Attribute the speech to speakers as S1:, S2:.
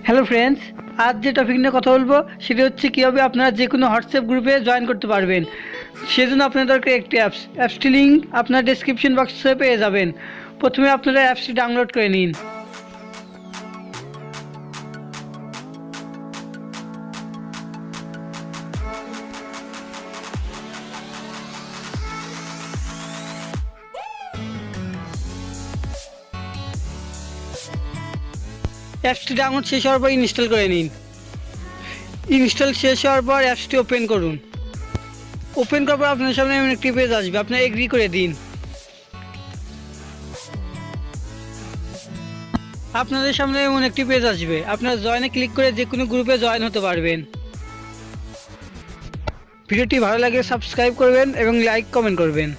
S1: Hello friends, আজ যে topic নিয়ে কথা বলবো সেটা হচ্ছে কীভাবে আপনারা যে কোনো হোয়াটসঅ্যাপ গ্রুপে জয়েন করতে পারবেন। সেজন্য আপনার দরকার একটি অ্যাপসটি লিঙ্ক আপনার ডেসক্রিপশন বক্সে পেয়ে যাবেন। প্রথমে আপনারা অ্যাপসটি ডাউনলোড করে নিন। অ্যাপসটি ডাউনলোড শেষ হওয়ার পর ইনস্টল করে নিন। ইনস্টল শেষ হওয়ার পর অ্যাপসটি ওপেন করুন। ওপেন করার পর আপনার সামনে এমন একটি পেজ আসবে, আপনারা এগ্রি করে দিন। আপনাদের সামনে এমন একটি পেজ আসবে, আপনারা জয়েনে ক্লিক করে যে কোনো গ্রুপে জয়েন হতে পারবেন। ভিডিওটি ভালো লাগলে সাবস্ক্রাইব করবেন এবং লাইক কমেন্ট করবেন।